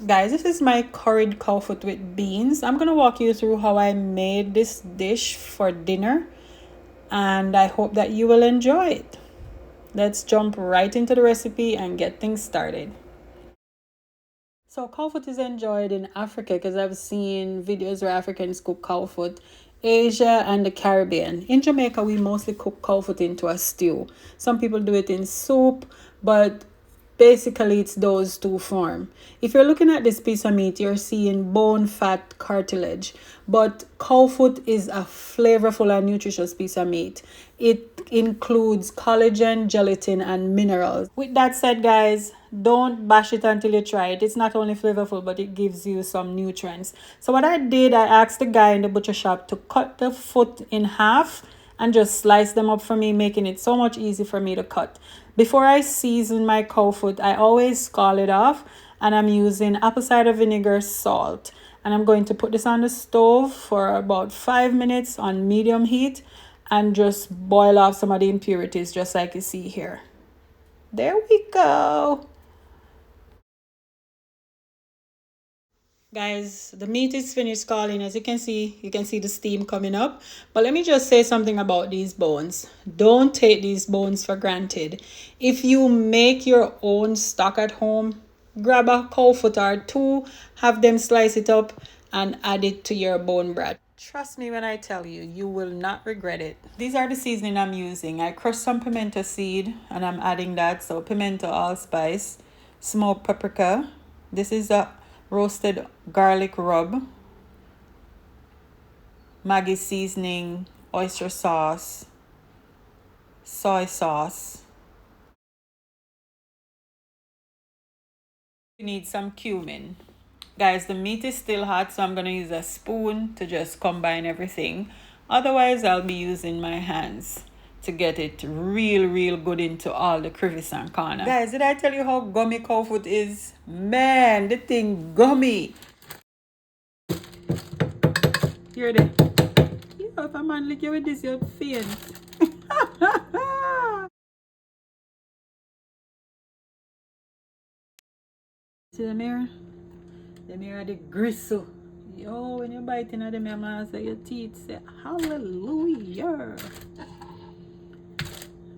Guys, this is my curried cow foot with beans. I'm gonna walk you through how I made this dish for dinner, and I hope that you will enjoy it. Let's jump right into the recipe and get things started. So cow foot is enjoyed in Africa because I've seen videos where Africans cook cow foot, Asia and the Caribbean. In Jamaica, we mostly cook cow foot into a stew. Some people do it in soup, but basically it's those two form. If you're looking at this piece of meat, you're seeing bone, fat, cartilage, but cow foot is a flavorful and nutritious piece of meat. It includes collagen, gelatin, and minerals. With that said, guys, don't bash it until you try it. It's not only flavorful, but it gives you some nutrients. So what I did, I asked the guy in the butcher shop to cut the foot in half and just slice them up for me, making it so much easier for me to cut. Before I season my cow foot, I always scald it off, and I'm using apple cider vinegar, salt. And I'm going to put this on the stove for about 5 minutes on medium heat and just boil off some of the impurities, just like you see here. There we go. Guys, the meat is finished scalding. As you can see the steam coming up. But let me just say something about these bones. Don't take these bones for granted. If you make your own stock at home, grab a cow foot or two, have them slice it up and add it to your bone broth. Trust me when I tell you, you will not regret it. These are the seasoning I'm using. I crushed some pimento seed and I'm adding that. So pimento, allspice, smoked paprika. This is a roasted garlic rub, Maggi seasoning, oyster sauce, soy sauce. You need some cumin. Guys, the meat is still hot, so I'm going to use a spoon to just combine everything. Otherwise, I'll be using my hands to get it real good into all the crevice and corner. Guys, did I tell you how gummy cow foot is? Man, the thing gummy. Hear that? Yeah, if a man lick you with this, you'll faint. See the mirror? The mirror, the gristle. Yo, when you're biting at the mirror, say your teeth say hallelujah.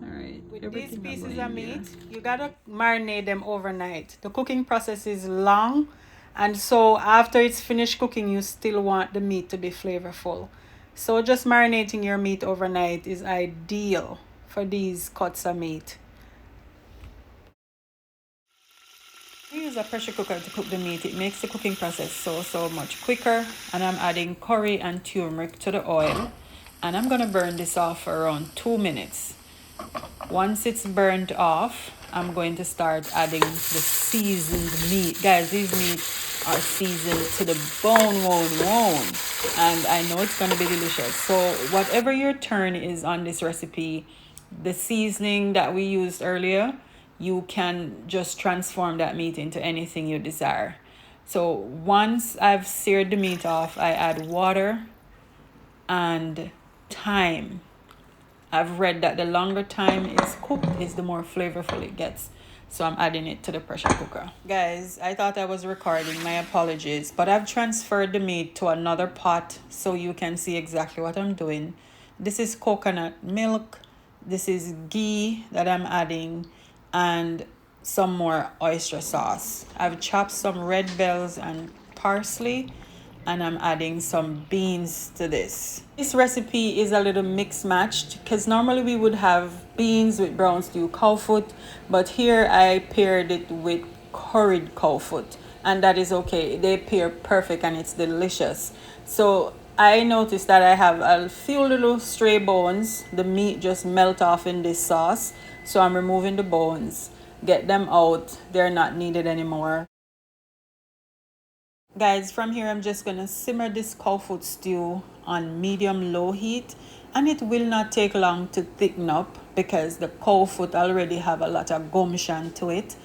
Alright, with these pieces of meat, you gotta marinate them overnight. The cooking process is long, and so after it's finished cooking, you still want the meat to be flavorful. So just marinating your meat overnight is ideal for these cuts of meat. I use a pressure cooker to cook the meat. It makes the cooking process so much quicker. And I'm adding curry and turmeric to the oil. And I'm gonna burn this off for around 2 minutes. Once it's burnt off, I'm going to start adding the seasoned meat. Guys, these meat are seasoned to the bone. And I know it's gonna be delicious. So whatever your turn is on this recipe, the seasoning that we used earlier, you can just transform that meat into anything you desire. So once I've seared the meat off, I add water and thyme. I've read that the longer time it's cooked is the more flavorful it gets. So I'm adding it to the pressure cooker. Guys, I thought I was recording. My apologies. But I've transferred the meat to another pot so you can see exactly what I'm doing. This is coconut milk. This is ghee that I'm adding, and some more oyster sauce. I've chopped some red bells and parsley, and I'm adding some beans to this. This recipe is a little mixed matched because normally we would have beans with brown stew cow foot, but here I paired it with curried cow foot, and that is okay. They pair perfect and it's delicious. So I noticed that I have a few little stray bones. The meat just melt off in this sauce. So I'm removing the bones, get them out. They're not needed anymore. Guys, from here I'm just gonna simmer this cow foot stew on medium low heat, and it will not take long to thicken up because the cow foot already have a lot of gumption to it.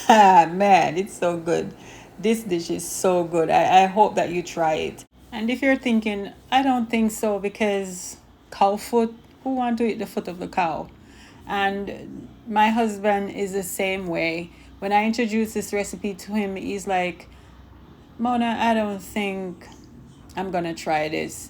Man, it's so good. This dish is so good. I hope that you try it. And if you're thinking, I don't think so because cow foot, who want to eat the foot of the cow? And my husband is the same way. When I introduced this recipe to him, he's like, Mona, I don't think I'm gonna try this.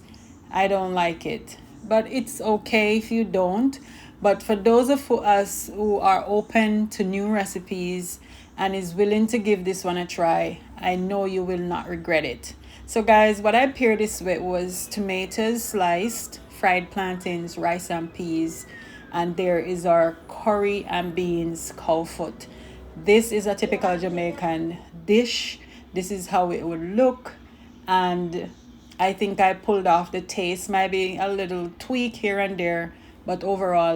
I don't like it. But it's okay if you don't. But for those of us who are open to new recipes and is willing to give this one a try, I know you will not regret it. So guys, what I paired this with was tomatoes sliced, fried plantains, rice and peas, and there is our curry and beans cow foot. This is a typical Jamaican dish. This is how it would look, and I think I pulled off the taste, maybe a little tweak here and there, but overall